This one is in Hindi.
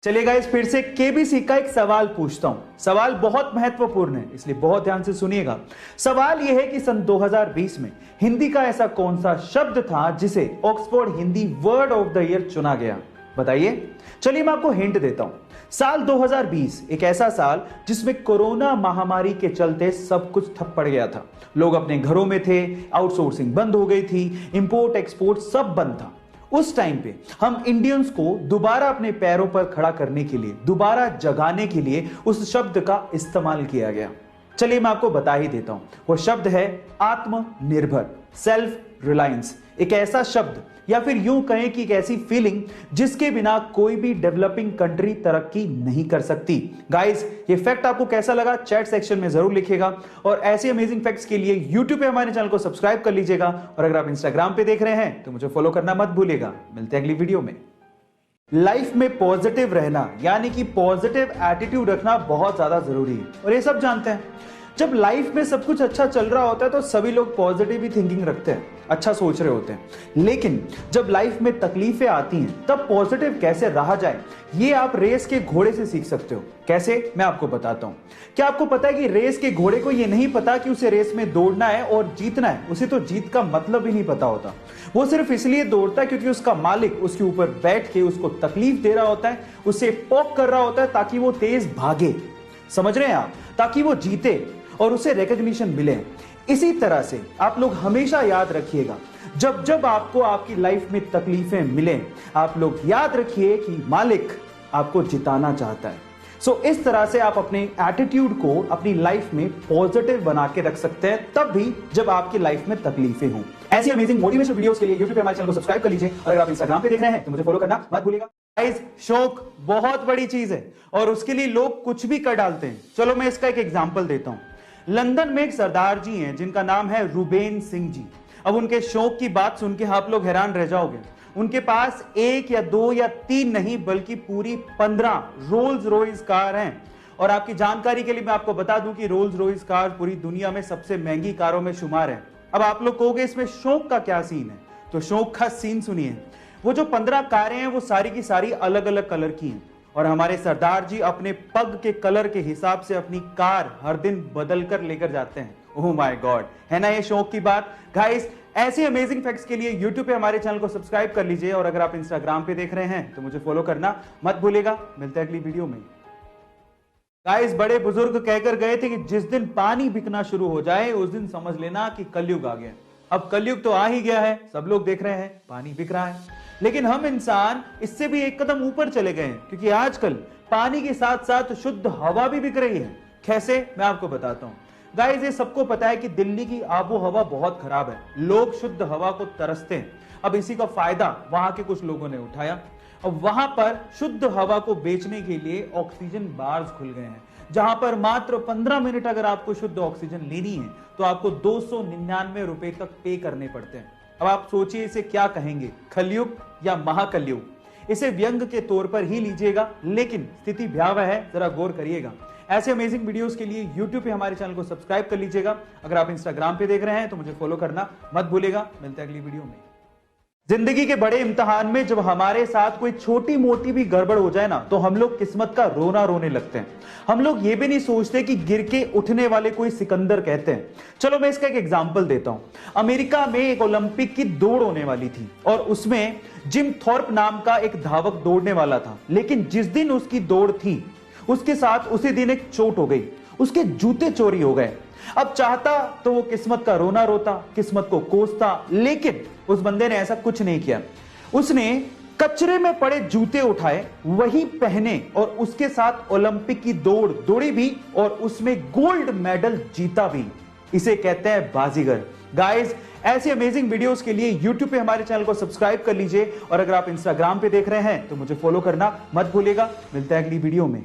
चलिए गाइस, फिर से केबीसी का एक सवाल पूछता हूं। सवाल बहुत महत्वपूर्ण है, इसलिए बहुत ध्यान से सुनिएगा। सवाल यह है कि सन 2020 में हिंदी का ऐसा कौन सा शब्द था जिसे Oxford Hindi word of the year चुना गया? बताइए। चलिए मैं आपको हिंट देता हूं। साल 2020 एक ऐसा साल जिसमें कोरोना महामारी के चलते सब कुछ ठप पड़ गया था। लोग अपने घरों में थे, आउटसोर्सिंग बंद हो गई थी, इंपोर्ट एक्सपोर्ट सब बंद था। उस टाइम पे हम इंडियंस को दोबारा अपने पैरों पर खड़ा करने के लिए, दोबारा जगाने के लिए उस शब्द का इस्तेमाल किया गया। चलिए मैं आपको बता ही देता हूं। वो शब्द है आत्मनिर्भर, सेल्फ रिलायंस। एक ऐसा शब्द या फिर यूं कहें कि एक ऐसी फीलिंग जिसके बिना कोई भी डेवलपिंग कंट्री तरक्की नहीं कर सकती। गाइस, ये फैक्ट आपको कैसा लगा चैट सेक्शन में जरूर लिखिएगा, और ऐसे अमेजिंग फैक्ट्स के लिए यूट्यूब पे हमारे चैनल को सब्सक्राइब कर लीजिएगा, और अगर आप इंस्टाग्राम पे देख रहे हैं तो मुझे फॉलो करना मत भूलिएगा। मिलते हैं अगली वीडियो में। लाइफ में पॉजिटिव रहना यानी कि पॉजिटिव एटीट्यूड रखना बहुत ज्यादा जरूरी है, और ये सब जानते हैं। जब लाइफ में सब कुछ अच्छा चल रहा होता है तो सभी लोग पॉजिटिव ही थिंकिंग रखते हैं, अच्छा सोच रहे होते हैं। लेकिन जब लाइफ में तकलीफें आती हैं तब पॉजिटिव कैसे रहा जाए, ये आप रेस के घोड़े से सीख सकते हो। कैसे, मैं आपको बताता हूं। क्या आपको पता है कि रेस के घोड़े को ये नहीं पता कि उसे रेस में दौड़ना है और जीतना है? उसे तो जीत का मतलब ही नहीं पता होता। वो सिर्फ इसलिए दौड़ता है क्योंकि उसका मालिक उसके ऊपर बैठ के उसको तकलीफ दे रहा होता है, उसे पोक कर रहा होता है ताकि वो तेज भागे। समझ रहे हैं आप? ताकि वो जीते और उसे रिकॉग्निशन मिले। इसी तरह से आप लोग हमेशा याद रखिएगा, जब जब आपको आपकी लाइफ में तकलीफें मिले, आप लोग याद रखिए कि मालिक आपको जिताना चाहता है। सो इस तरह से आप अपने एटीट्यूड को अपनी लाइफ में पॉजिटिव बना के रख सकते हैं, तब भी जब आपकी लाइफ में तकलीफें हों। ऐसी अमेजिंग मोटिवेशनल वीडियोस के लिए YouTube पे हमारे चैनल को सब्सक्राइब कर लीजिए, और अगर आप इंस्टाग्राम पे देख रहे हैं तो मुझे फॉलो करना मत भूलिएगा। गाइस, शौक बहुत बड़ी चीज है और उसके लिए लोग कुछ भी कर डालते हैं। चलो मैं इसका एक एग्जांपल देता हूं। लंदन में एक सरदार जी हैं जिनका नाम है रूबेन सिंह जी। अब उनके शौक की बात सुन के आप लोग हैरान रह जाओगे। उनके पास एक या दो या तीन नहीं बल्कि पूरी 15 रोल्स रॉयस कार हैं। और आपकी जानकारी के लिए मैं आपको बता दूं कि रोल्स रॉयस कार पूरी दुनिया में सबसे महंगी कारों में शुमार है। अब आप लोग कहोगे इसमें शौक का क्या सीन है, तो शौक का सीन सुनिए। वो जो 15 कारें हैं वो सारी की सारी अलग अलग कलर की हैं, और हमारे सरदार जी अपने पग के कलर के हिसाब से अपनी कार हर दिन बदल कर लेकर जाते हैं। ओह माय गॉड, है ना ये शौक की बात। गाइस, ऐसे अमेजिंग फैक्ट्स के लिए यूट्यूब पे हमारे चैनल को सब्सक्राइब कर लीजिए, और अगर आप इंस्टाग्राम पे देख रहे हैं तो मुझे फॉलो करना मत भूलिएगा। मिलते हैं अगली वीडियो में। गाइस, बड़े बुजुर्ग कहकर गए थे कि जिस दिन पानी बिकना शुरू हो जाए उस दिन समझ लेना कि कलयुग आ गया। अब कलयुग तो आ ही गया है, सब लोग देख रहे हैं पानी बिक रहा है। लेकिन हम इंसान इससे भी एक कदम ऊपर चले गए हैं, क्योंकि आजकल पानी के साथ साथ शुद्ध हवा भी बिक रही है। कैसे, मैं आपको बताता हूं। गाइस, ये सबको पता है कि दिल्ली की आबो हवा बहुत खराब है, लोग शुद्ध हवा को तरसते हैं। अब इसी का फायदा वहां के कुछ लोगों ने उठाया। अब वहां पर शुद्ध हवा को बेचने के लिए ऑक्सीजन बार्स खुल गए हैं, जहां पर मात्र 15 मिनट अगर आपको शुद्ध ऑक्सीजन लेनी है तो आपको 299 रुपए तक पे करने पड़ते हैं। अब आप सोचिए इसे क्या कहेंगे, कलयुग या महाकलयुग? इसे व्यंग के तौर पर ही लीजिएगा, लेकिन स्थिति भयावह है, जरा गौर करिएगा। ऐसे अमेजिंग वीडियोस के लिए YouTube पे हमारे चैनल को सब्सक्राइब कर लीजिएगा। अगर आप इंस्टाग्राम पे देख रहे हैं तो मुझे फॉलो करना मत भूलिएगा। मिलते हैं अगली वीडियो में। जिंदगी के बड़े इम्तिहान में जब हमारे साथ कोई छोटी मोटी भी गड़बड़ हो जाए ना, तो हम लोग किस्मत का रोना रोने लगते हैं। हम लोग ये भी नहीं सोचते कि गिर के उठने वाले कोई सिकंदर कहते हैं। चलो मैं इसका एक एग्जांपल देता हूं। अमेरिका में एक ओलंपिक की दौड़ होने वाली थी, और उसमें जिम थॉर्प नाम का एक धावक दौड़ने वाला था। लेकिन जिस दिन उसकी दौड़ थी उसके साथ उसी दिन एक चोट हो गई, उसके जूते चोरी हो गए। अब चाहता तो वो किस्मत का रोना रोता, किस्मत को कोसता, लेकिन उस बंदे ने ऐसा कुछ नहीं किया। उसने कचरे में पड़े जूते उठाए, वही पहने, और उसके साथ ओलंपिक की दौड़ दौड़ी भी, और उसमें गोल्ड मेडल जीता भी। इसे कहते हैं बाजीगर। गाइस, ऐसे अमेजिंग वीडियोस के लिए YouTube पे हमारे चैनल को सब्सक्राइब कर लीजिए, और अगर आप इंस्टाग्राम पे देख रहे हैं तो मुझे फॉलो करना मत भूलिएगा। मिलते हैं अगली वीडियो में।